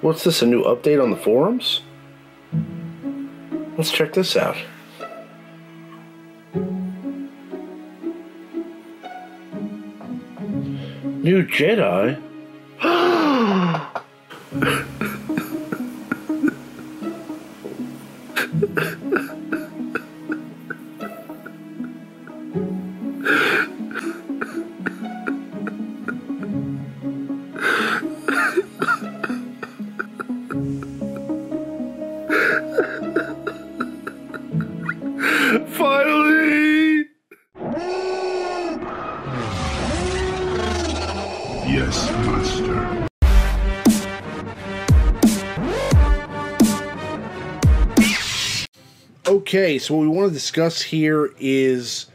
What's this, a new update on the forums? Let's check this out. New Jedi? Finally! Yes, Master. Okay, so what we want to discuss here is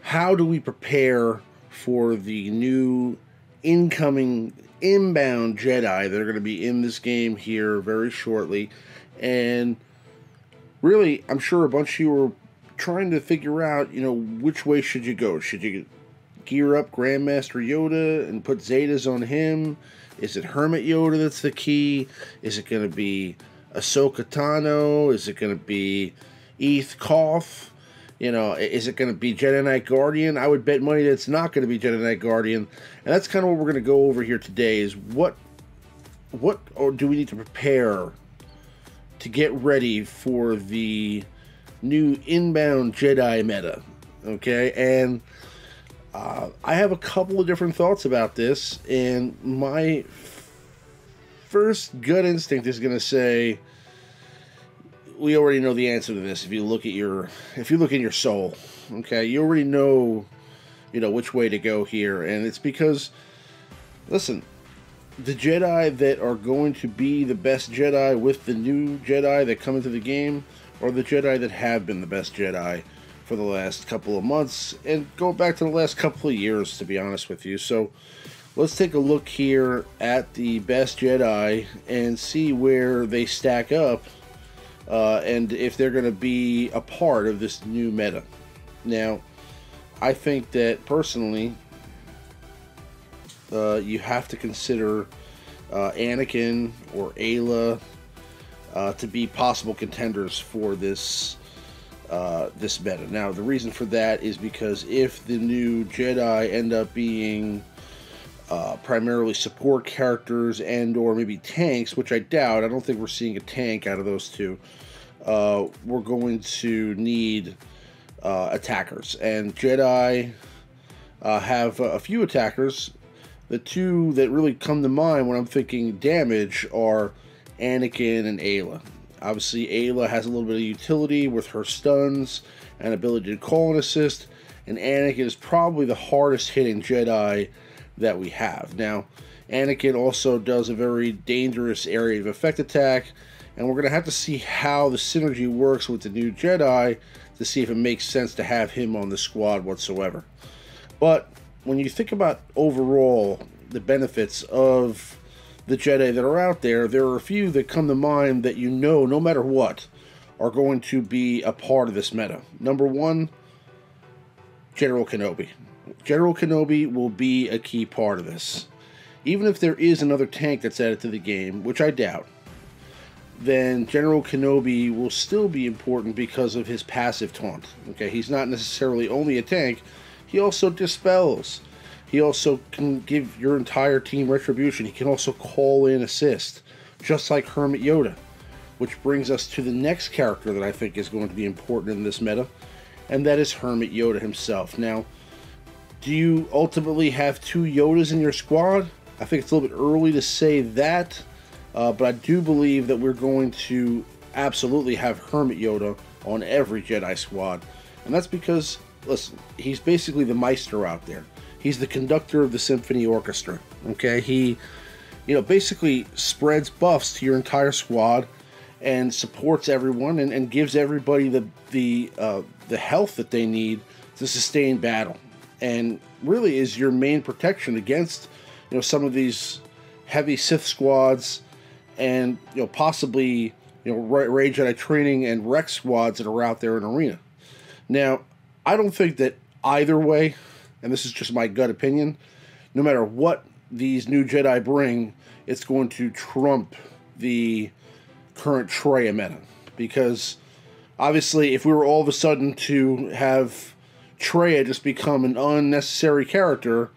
how do we prepare for the new incoming inbound Jedi that are going to be in this game here very shortly. And really, I'm sure a bunch of you are trying to figure out, which way should you go? Should you gear up Grandmaster Yoda and put Zetas on him? Is it Hermit Yoda that's the key? Is it going to be Ahsoka Tano? Is it going to be Eth Koth? Is it going to be Jedi Knight Guardian? I would bet money that it's not going to be Jedi Knight Guardian. And that's kind of what we're going to go over here today is what or do we need to prepare to get ready for the new inbound Jedi meta. Okay, and I have a couple of different thoughts about this, and my first gut instinct is going to say we already know the answer to this. If you look in your soul, okay, you already know, which way to go here, and it's because, listen, the Jedi that are going to be the best Jedi with the new Jedi that come into the game, or the Jedi that have been the best Jedi for the last couple of months, and go back to the last couple of years, to be honest with you. So let's take a look here at the best Jedi and see where they stack up, and if they're going to be a part of this new meta. Now, I think that personally, you have to consider Anakin or Ayla to be possible contenders for this meta. Now, the reason for that is because if the new Jedi end up being primarily support characters and or maybe tanks, which I doubt, I don't think we're seeing a tank out of those two, we're going to need attackers. And Jedi have a few attackers. The two that really come to mind when I'm thinking damage are Anakin and Ayla. Obviously, Ayla has a little bit of utility with her stuns and ability to call and assist, and Anakin is probably the hardest hitting Jedi that we have. Now, Anakin also does a very dangerous area of effect attack, and we're going to have to see how the synergy works with the new Jedi to see if it makes sense to have him on the squad whatsoever. But when you think about overall the benefits of the Jedi that are out there, there are a few that come to mind that no matter what, are going to be a part of this meta. Number one, General Kenobi. General Kenobi will be a key part of this. Even if there is another tank that's added to the game, which I doubt, then General Kenobi will still be important because of his passive taunt. Okay, he's not necessarily only a tank, he also dispels. He also can give your entire team retribution. He can also call in assist, just like Hermit Yoda. Which brings us to the next character that I think is going to be important in this meta, and that is Hermit Yoda himself. Now, do you ultimately have two Yodas in your squad? I think it's a little bit early to say that, but I do believe that we're going to absolutely have Hermit Yoda on every Jedi squad. And that's because, listen, he's basically the Meister out there. He's the conductor of the symphony orchestra, okay? He, basically spreads buffs to your entire squad and supports everyone and gives everybody the health that they need to sustain battle. And really is your main protection against, some of these heavy Sith squads and, possibly, Rey Jedi training and Rex squads that are out there in Arena. Now, I don't think that either way, and this is just my gut opinion, no matter what these new Jedi bring, it's going to trump the current Traya meta. Because obviously, if we were all of a sudden to have Traya just become an unnecessary character,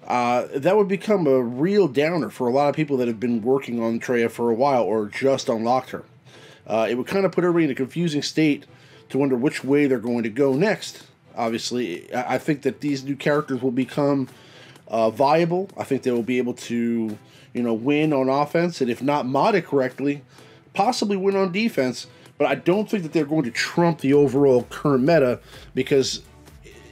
that would become a real downer for a lot of people that have been working on Traya for a while or just unlocked her. It would kind of put everybody in a confusing state to wonder which way they're going to go next. Obviously, I think that these new characters will become viable. I think they will be able to, win on offense, and if not modded correctly, possibly win on defense. But I don't think that they're going to trump the overall current meta, because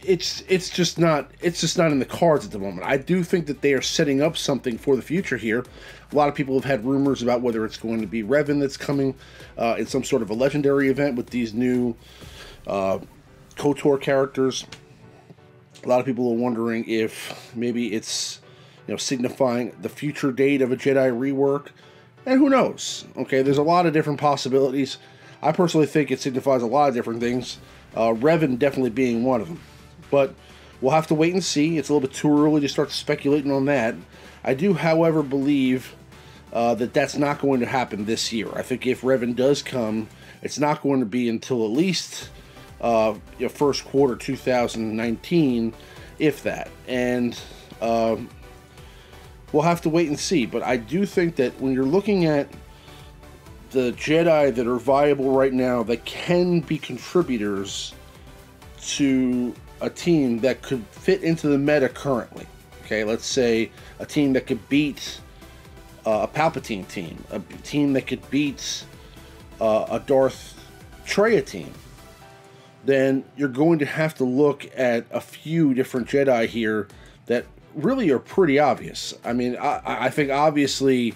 it's just not in the cards at the moment. I do think that they are setting up something for the future here. A lot of people have had rumors about whether it's going to be Revan that's coming in some sort of a legendary event with these new KOTOR characters. A lot of people are wondering if maybe it's signifying the future date of a Jedi rework, and who knows? Okay, there's a lot of different possibilities. I personally think it signifies a lot of different things. Revan definitely being one of them. But we'll have to wait and see. It's a little bit too early to start speculating on that. I do, however, believe that that's not going to happen this year. I think if Revan does come, it's not going to be until at least first quarter 2019, if that. And we'll have to wait and see. But I do think that when you're looking at the Jedi that are viable right now, that can be contributors to a team that could fit into the meta currently. Okay, let's say a team that could beat a Palpatine team, a team that could beat a Darth Traya team. Then you're going to have to look at a few different Jedi here that really are pretty obvious. I mean, I think obviously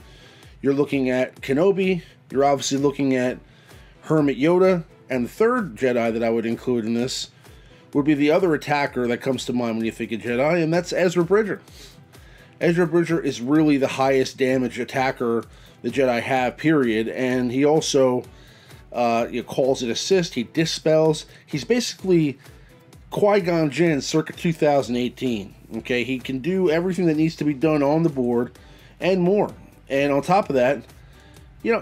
you're looking at Kenobi, you're obviously looking at Hermit Yoda, and the third Jedi that I would include in this would be the other attacker that comes to mind when you think of Jedi, and that's Ezra Bridger. Ezra Bridger is really the highest damage attacker the Jedi have, period, and he also calls it assist, he dispels. He's basically Qui-Gon Jinn circa 2018. Okay, he can do everything that needs to be done on the board and more. And on top of that,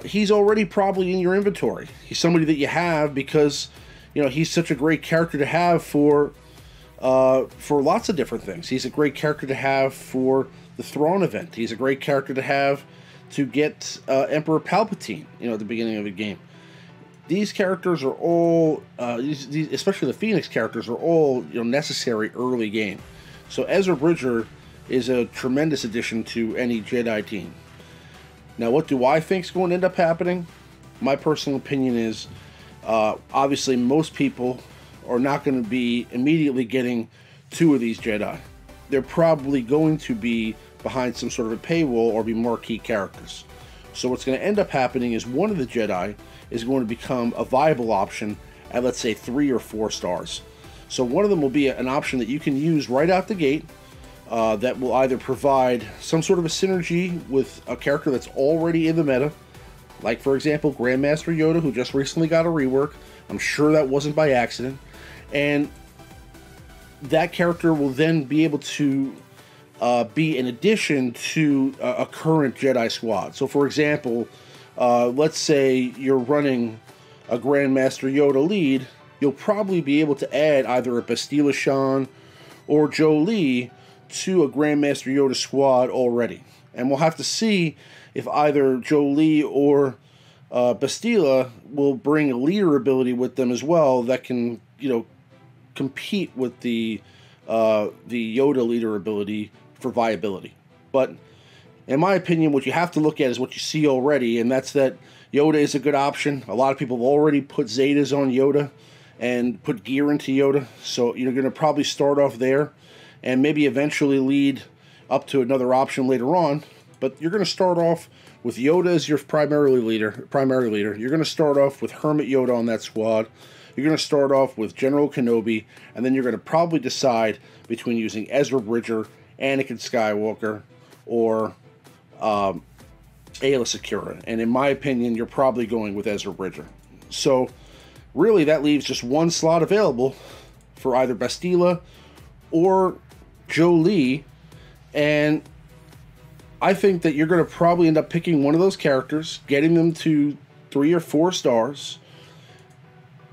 he's already probably in your inventory. He's somebody that you have because he's such a great character to have for lots of different things. He's a great character to have for the Thrawn event. He's a great character to have to get Emperor Palpatine, at the beginning of a game. These characters are all, especially the Phoenix characters, are all necessary early game. So Ezra Bridger is a tremendous addition to any Jedi team. Now, what do I think is going to end up happening? My personal opinion is, obviously, most people are not going to be immediately getting 2 of these Jedi. They're probably going to be behind some sort of a paywall or be marquee characters. So what's going to end up happening is one of the Jedi is going to become a viable option at, let's say, 3 or 4 stars. So one of them will be an option that you can use right out the gate that will either provide some sort of a synergy with a character that's already in the meta, like, for example, Grandmaster Yoda, who just recently got a rework. I'm sure that wasn't by accident. And that character will then be able to be an addition to a current Jedi squad. So, for example, let's say you're running a Grandmaster Yoda lead, you'll probably be able to add either a Bastila Shan or Jolee to a Grandmaster Yoda squad already. And we'll have to see if either Jolee or Bastila will bring a leader ability with them as well that can, compete with the Yoda leader ability for viability. But in my opinion, what you have to look at is what you see already, and that's that Yoda is a good option. A lot of people have already put Zetas on Yoda and put gear into Yoda, so you're going to probably start off there and maybe eventually lead up to another option later on. But you're going to start off with Yoda as your primary leader. You're going to start off with Hermit Yoda on that squad. You're going to start off with General Kenobi, and then you're going to probably decide between using Ezra Bridger, Anakin Skywalker, or Aayla Secura. And in my opinion, you're probably going with Ezra Bridger. So really, that leaves just one slot available for either Bastila or Jolee, and I think that you're going to probably end up picking one of those characters, getting them to 3 or 4 stars,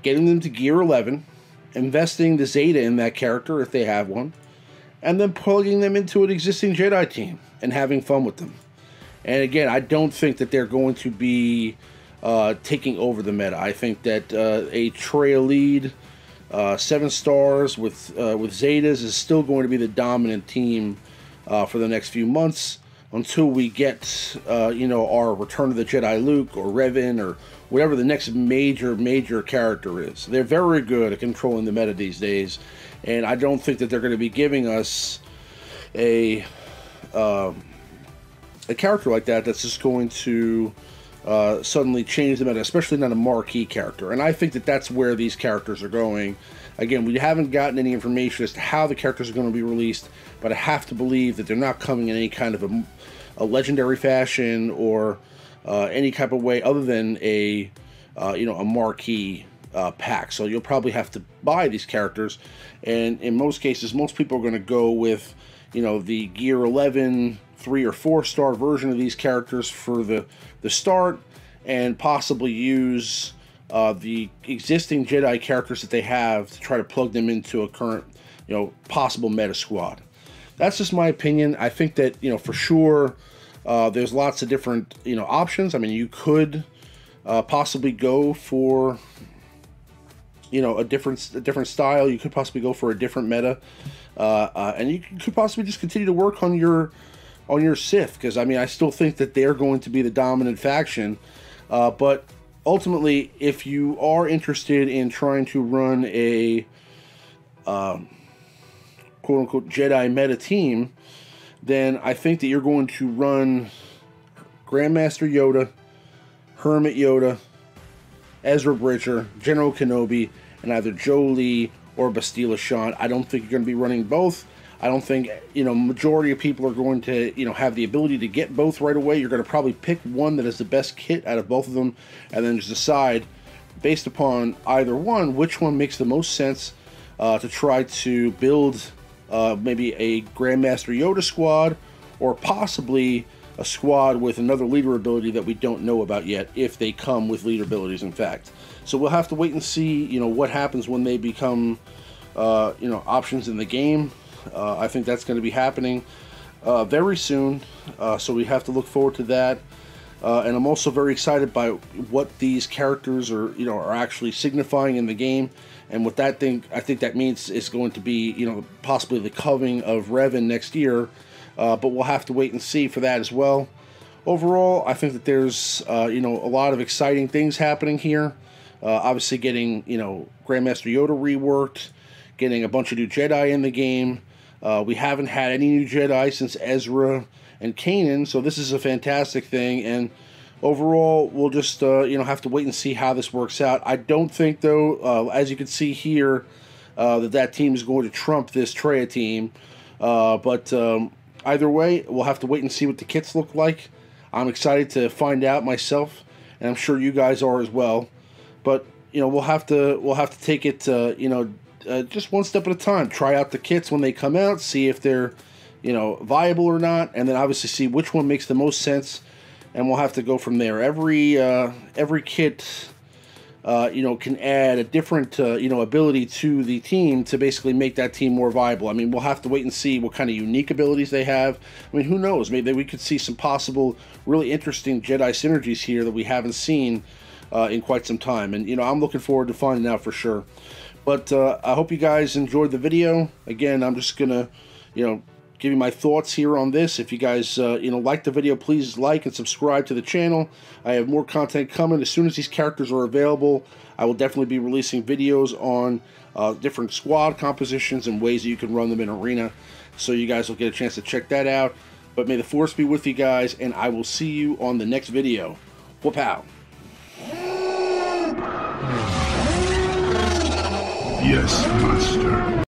getting them to gear 11, investing the Zeta in that character if they have one, and then plugging them into an existing Jedi team and having fun with them. And again, I don't think that they're going to be taking over the meta. I think that a trail lead, 7 stars with Zetas is still going to be the dominant team for the next few months until we get our Return of the Jedi Luke or Revan or whatever the next major character is. They're very good at controlling the meta these days, and I don't think that they're going to be giving us a character like that that's just going to suddenly change the meta, especially not a marquee character. And I think that that's where these characters are going. Again, we haven't gotten any information as to how the characters are going to be released, but I have to believe that they're not coming in any kind of a legendary fashion or any type of way other than a marquee pack. So you'll probably have to buy these characters, and in most cases, most people are going to go with the Gear 11 3 or 4 star version of these characters for the start, and possibly use the existing Jedi characters that they have to try to plug them into a current possible meta squad. That's just my opinion. I think that for sure there's lots of different options. I mean, you could possibly go for a different style. You could possibly go for a different meta, and you could possibly just continue to work on your Sith, because I mean, I still think that they're going to be the dominant faction, but ultimately, if you are interested in trying to run a quote-unquote Jedi meta team, then I think that you're going to run Grandmaster Yoda, Hermit Yoda, Ezra Bridger, General Kenobi, and either Jolee or Bastila Shan. I don't think you're going to be running both. I don't think, majority of people are going to, have the ability to get both right away. You're going to probably pick one that is the best kit out of both of them, and then just decide, based upon either one, which one makes the most sense to try to build maybe a Grandmaster Yoda squad, or possibly a squad with another leader ability that we don't know about yet, if they come with leader abilities, in fact. So we'll have to wait and see, what happens when they become, options in the game. I think that's going to be happening very soon, so we have to look forward to that. And I'm also very excited by what these characters are actually signifying in the game, and what I think that means is going to be possibly the culling of Revan next year. But we'll have to wait and see for that as well. Overall, I think that there's a lot of exciting things happening here. Obviously, getting Grandmaster Yoda reworked, getting a bunch of new Jedi in the game. We haven't had any new Jedi since Ezra and Kanan, so this is a fantastic thing. And overall, we'll just have to wait and see how this works out. I don't think, though, as you can see here, that team is going to trump this Traya team. But either way, we'll have to wait and see what the kits look like. I'm excited to find out myself, and I'm sure you guys are as well. But we'll have to take it just one step at a time. Try out the kits when they come out, see if they're viable or not, and then obviously see which one makes the most sense, and we'll have to go from there. Every kit can add a different ability to the team to basically make that team more viable. I mean, we'll have to wait and see what kind of unique abilities they have. I mean, who knows? Maybe we could see some possible really interesting Jedi synergies here that we haven't seen in quite some time, and I'm looking forward to finding out for sure. But I hope you guys enjoyed the video. Again, I'm just gonna give you my thoughts here on this. If you guys like the video, please like and subscribe to the channel. I have more content coming. As soon as these characters are available, I will definitely be releasing videos on different squad compositions and ways that you can run them in Arena, so you guys will get a chance to check that out. But may the Force be with you guys, and I will see you on the next video. Whoop-pow. Yes, Master.